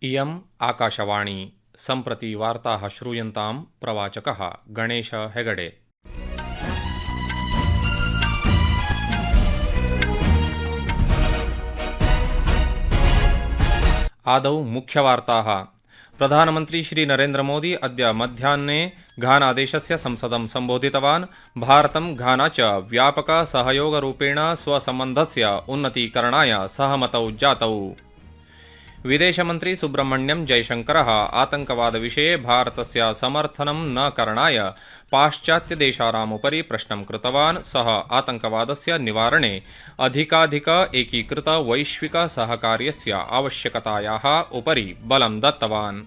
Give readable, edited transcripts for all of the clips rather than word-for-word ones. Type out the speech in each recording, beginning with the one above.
इयम् आकाशवाणी सम्प्रति वार्ताः श्रूयन्ताम् प्रवाचकः गणेश हेगडे। आदौ मुख्यवार्ताः। प्रधानमन्त्री श्री नरेन्द्र मोदी अद्य मध्याह्ने घानादेशस्य संसदं सम्बोधितवान्। भारतं घाना च व्यापक सहयोगरूपेण स्वसम्बन्धस्य उन्नतीकरणाय सहमतौ जातौ। विदेशमन्त्री सुब्रह्मण्यं जयशंकरः आतङ्कवादविषये भारतस्य समर्थनं न करणाय पाश्चात्यदेशानामुपरि प्रश्नं कृतवान्। सः आतङ्कवादस्य निवारणे अधिकाधिक एकीकृत वैश्विक सहकार्यस्य आवश्यकतायाः उपरि बलं दत्तवान्।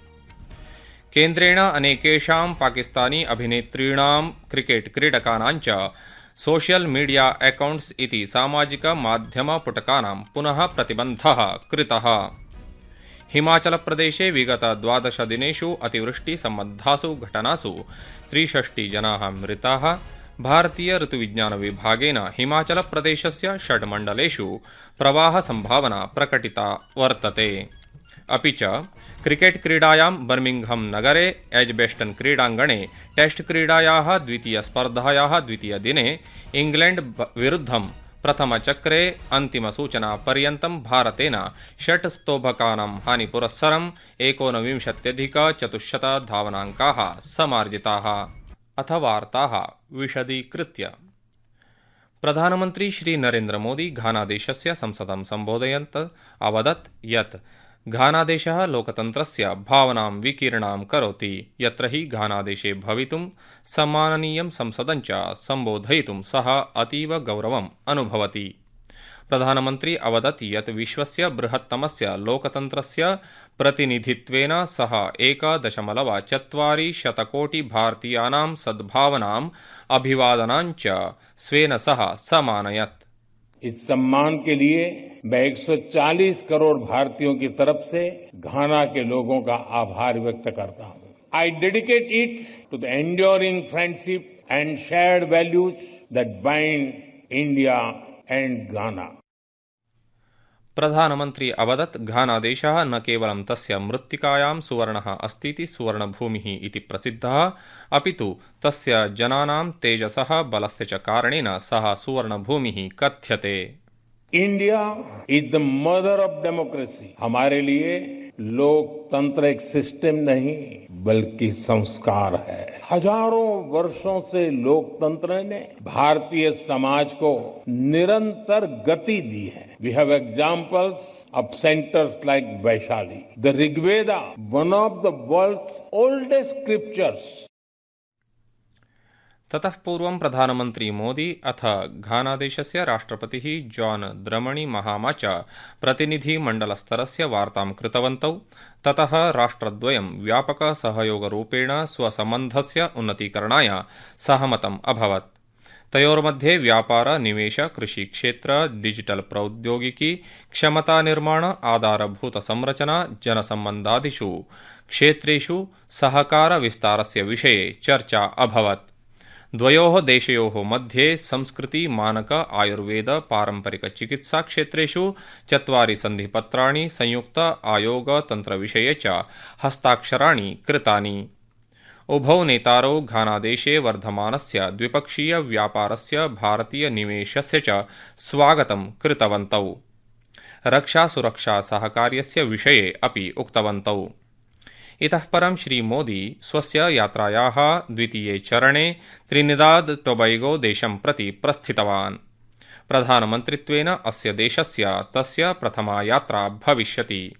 केन्द्रेण अनेकेषां पाकिस्तानी अभिनेतॄणां क्रिकेट् क्रीडकानां च सोशल मीडिया अकाउंट्स् इति सामाजिक माध्यम पुटकानां पुनः प्रतिबन्धः कृतः। हिमाचलप्रदेशे विगत 12 दिनेषु अतिवृष्टिसम्बद्धासु घटनासु 63 जनाः मृताः। भारतीय ऋतुविज्ञानविभागेन हिमाचलप्रदेशस्य 6 मण्डलेषु प्रवाहसम्भावना प्रकटिता वर्तते। अपि च क्रिकेट् क्रीडायां बर्मिंघम नगरे एज्बेस्टन् क्रीडाङ्गणे टेस्ट् क्रीडायाः द्वितीयस्पर्धायाः द्वितीयदिने इंग्लैंड विरुद्धं प्रथमचक्रे अन्तिमसूचनापर्यन्तं भारतेन 6 स्तोभकानां हानिपुरस्सरम् 19,400 धावनाङ्काः समार्जिताः। अथ वार्ताः विशदीकृत्य। प्रधानमन्त्री श्री नरेन्द्र मोदी घानादेशस्य संसदं सम्बोधयन् अवदत् यत् घानादेशः लोकतन्त्रस्य भावनां विकीर्णां करोति, यत्र हि घानादेशे भवितुं सम्माननीयं संसदं च सम्बोधयितुं सः अतीव गौरवम् अनुभवति। प्रधानमन्त्री अवदत् यत् विश्वस्य बृहत्तमस्य लोकतन्त्रस्य प्रतिनिधित्वेन सः 1.4 कोटि भारतीयानां सद्भावनाम् अभिवादनां च स्वेन सह समानयत्। इस सम्मान के लिए मैं 140 करोड़ भारतीयों की तरफ से घाना के लोगों का आभार व्यक्त करता हूं। I dedicate it to the enduring friendship and shared values that bind India and Ghana. प्रधानमन्त्री अवदत् घानादेशः न केवलं तस्य मृत्तिकायां सुवर्णः अस्तीति सुवर्णभूमिः इति प्रसिद्धः, अपि तु तस्य जनानां तेजसः बलस्य च कारणेन सः सुवर्णभूमिः कथ्यते। India is the mother of democracy. हमारे लिए लोकतंत्र एक सिस्टम नहीं बल्कि संस्कार है। हजारों वर्षों से लोकतंत्र ने भारतीय समाज को निरंतर गति दी है। We have examples of centers like Vaishali. The Rig Veda, one of the world's oldest scriptures. ततः पूर्वं प्रधानमन्त्री मोदी अथ घानादेशस्य राष्ट्रपतिः जॉन द्रमणी महामा च प्रतिनिधिमण्डलस्तरस्य वार्तां कृतवन्तौ। ततः राष्ट्रद्वयं व्यापक सहयोगरूपेण स्वसम्बन्धस्य उन्नतीकरणाय सहमतम् अभवत्। तयोर्मध्ये व्यापार, निवेश, कृषिक्षेत्र, डिजिटल प्रौद्योगिकी, क्षमतानिर्माण, आधारभूत संरचना, जनसम्बन्धादिषु क्षेत्रेषु सहकार विस्तारस्य विषये चर्चा अभवत्। द्वयोः देशयोः मध्ये संस्कृति, मानक, आयुर्वेद, पारंपरिक चिकित्सा क्षेत्रेषु 4 सन्धिपत्राणि, संयुक्त आयोग तन्त्रविषये च हस्ताक्षराणि कृतानि। उभौ नेतारौ घानादेशे वर्धमानस्य द्विपक्षीय व्यापारस्य, भारतीय निवेशस्य च स्वागतं कृतवन्तौ। रक्षा सुरक्षा सहकार्यस्य विषये अपि उक्तवन्तौ। इतः परं श्री मोदी स्वस्य यात्रायाः द्वितीये चरणे त्रिनिदाद टोबैगो देशं प्रति प्रस्थितवान्। प्रधानमन्त्रित्वेन अस्य देशस्य तस्य प्रथमा यात्रा भविष्यति।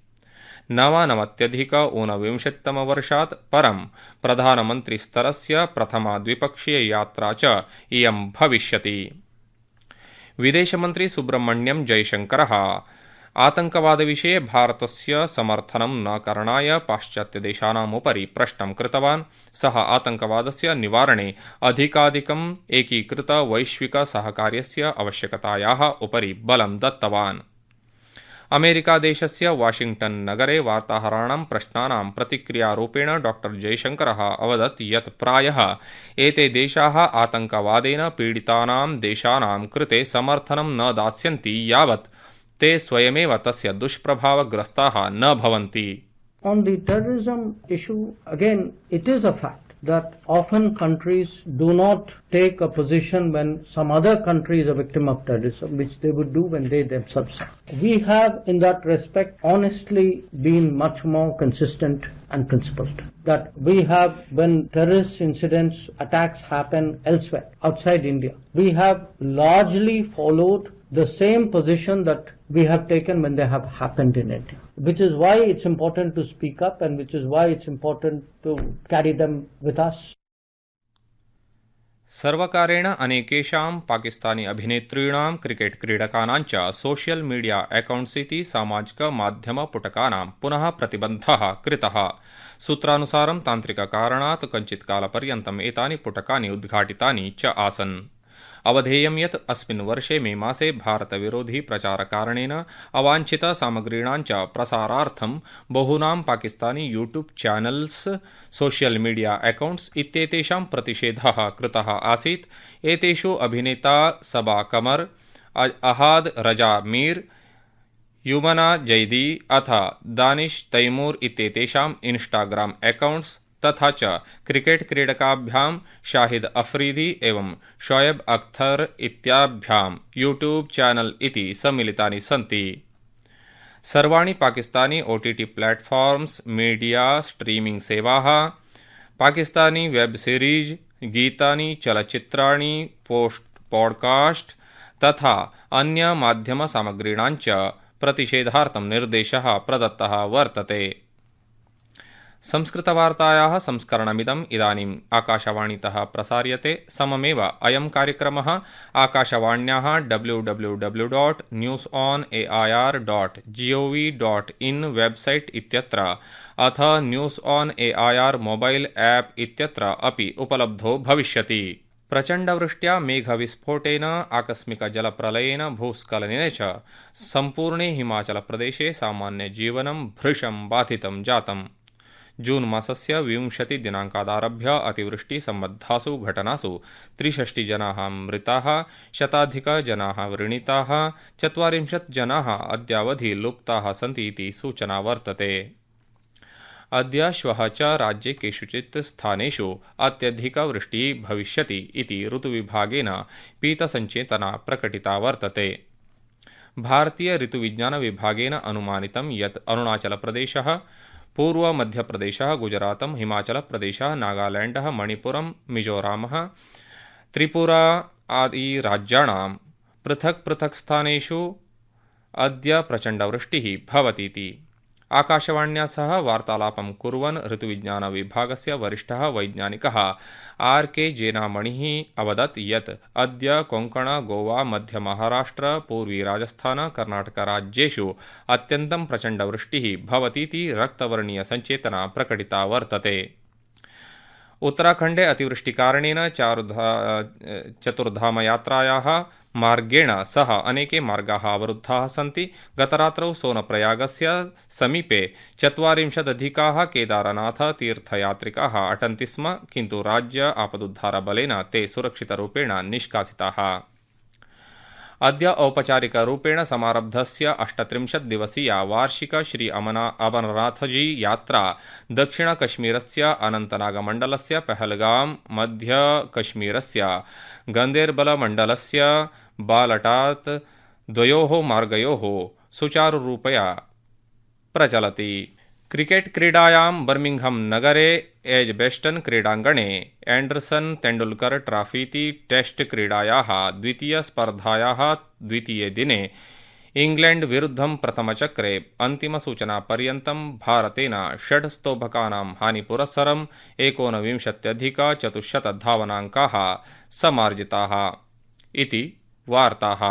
99 वर्षात् परं प्रधानमन्त्रिस्तरस्य प्रथमा द्विपक्षीययात्रा च इयं भविष्यति। विदेशमन्त्री सुब्रह्मण्यं जयशंकरः आतङ्कवादविषये भारतस्य समर्थनं न करणाय पाश्चात्यदेशानामुपरि प्रश्नं कृतवान्। सः आतङ्कवादस्य निवारणे अधिकाधिकम् एकीकृत वैश्विक सहकार्यस्य आवश्यकतायाः उपरि बलं दत्तवान्। अमेरिकादेशस्य वाशिंग्टन् नगरे वार्ताहराणां प्रश्नानां प्रतिक्रियारूपेण डॉक्टर जयशंकरः अवदत् यत् प्रायः एते देशाः आतङ्कवादेन पीडितानां देशानां कृते समर्थनं न दास्यन्ति यावत् ते स्वयमेव तस्य दुष्प्रभावग्रस्ताः न भवन्ति। On the terrorism issue, again, it is a fact that often countries do not take a position when some other country is a victim of terrorism, which they would do when they themselves are. We have, in that respect, honestly been much more consistent and principled. That we have, when terrorist incidents, attacks happen elsewhere, outside India, we have largely followed the same position that we have taken when they have happened in India, which is why it's important to speak up and which is why it's important to carry them with us. सर्वकारेण अनेकेषां Pakistani अभिनेतॄणां cricket क्रीडकानां च social media accounts इति सामाजिकमाध्यमपुटकानां पुनः प्रतिबन्धः कृतः। सूत्रानुसारं तान्त्रिककारणात् कञ्चित् कालपर्यन्तम् एतानि पुटकानि उद्घाटितानि च आसन्। अवधेयं यत् अस्मिन् वर्षे मे मासे भारतविरोधी प्रचारकारणेन अवाञ्छितसामग्रीणां च प्रसारार्थं बहूनां Pakistani YouTube channels social media accounts इत्येतेषां प्रतिषेधः कृतः आसीत्। एतेषु अभिनेता सबा कमर, अहाद रजा मीर, युमना जैदी अथ दानिश तैमूर इत्येतेषां इंस्टाग्राम अकाउंट्स् तथा च क्रिकेट क्रीडकाभ्यां शाहिद अफरीदी एवं शोएब अख्तर इत्याभ्यां यूट्यूब चैनल इति सम्मिलितानि सन्ति। सर्वाणि Pakistani OTT platforms, media streaming सेवाः, पाकिस्तानी वेब सीरीज, गीतानि, चलच्चित्राणि, पॉडकास्ट तथा अन्य माध्यम सामग्रीणां च प्रतिषेधार्थं निर्देशः प्रदत्तः वर्तते। संस्कृतवार्तायाः संस्करणमिदम् इदानीम् आकाशवाणीतः प्रसार्यते। सममेव अयं कार्यक्रमः आकाशवाण्याः www.newsonair.gov.in वेबसाइट इत्यत्र अथ news on AIR mobile app इत्यत्र अपि उपलब्धो भविष्यति। प्रचण्डवृष्ट्या मेघविस्फोटेन आकस्मिकजलप्रलयेन भूस्खलनेन च सम्पूर्णे हिमाचलप्रदेशे सामान्यजीवनं भृशं बाधितं जातम्। जून मासस्य 20 दिनाङ्कादारभ्य अतिवृष्टिसम्बद्धासु घटनासु 63 जनाः मृताः, शताधिकजनाः व्रणिताः, 40 जनाः अद्यावधि लुप्ताः सन्ति इति सूचना वर्तते। अद्य श्वः च राज्ये केषुचित् स्थानेषु अत्यधिकवृष्टिः भविष्यति इति ऋतुविभागेन पीतसञ्चेतना प्रकटिता वर्तते। भारतीय ऋतुविज्ञानविभागेन अनुमानितं यत् अरुणाचलप्रदेशः, पूर्व मध्यप्रदेशः, गुजरातं, हिमाचलप्रदेशः, नागालैण्डः, मणिपुरं, मिजोरामः, त्रिपुरा आदि राज्याणां पृथक् पृथक् स्थानेषु अद्य प्रचण्डवृष्टिः भवतीति आकाशवाण्या सह वार्तालापं कुर्वन् ऋतुविज्ञानविभागस्य वरिष्ठः वैज्ञानिकः आर.के. जेनामणिः अवदत् यत् अद्य कोङ्कण, गोवा, मध्यमहाराष्ट्र, पूर्वी राजस्थान, कर्णाटकराज्येषु अत्यन्तं प्रचण्डवृष्टिः भवतीति रक्तवर्णीयसञ्चेतना प्रकटिता वर्तते। उत्तराखण्डे अतिवृष्टिकारणेन चतुर्धामयात्रायाः मार्गेण सह अनेके मार्गाः अवरुद्धाः सन्ति। गतरात्रौ सोनप्रयागस्य समीपे 40 केदारनाथ तीर्थयात्रिकाः अटन्ति स्म, किन्तु राज्य आपदुद्धारबलेन ते सुरक्षितरूपेण निष्कासिताः। अद्य औपचारिकरूपेण समारब्धस्य 38 दिवसीया वार्षिक श्री अमरनाथजी यात्रा दक्षिणकश्मीरस्य अनन्तनागमण्डलस्य पहलगाम, मध्यकश्मीरस्य गन्देरबलमण्डलस्य बालटात् द्वयोः मार्गयोः सुचारुरूपया प्रचलति। क्रिकेट क्रीडायां बर्मिंघम नगरे एजबेस्टन क्रीडाङ्गणे एंडरसन तेंडुलकर ट्रॉफीति टेस्ट क्रीडायाः द्वितीयस्पर्धायाः द्वितीये दिने इंग्लैंड विरुद्धं प्रथमचक्रे अन्तिमसूचनापर्यन्तं भारतेन 6 स्तोभकानां हानिपुरस्सरं 19,400 धावनाङ्काः समार्जिताः इति वार्ताः।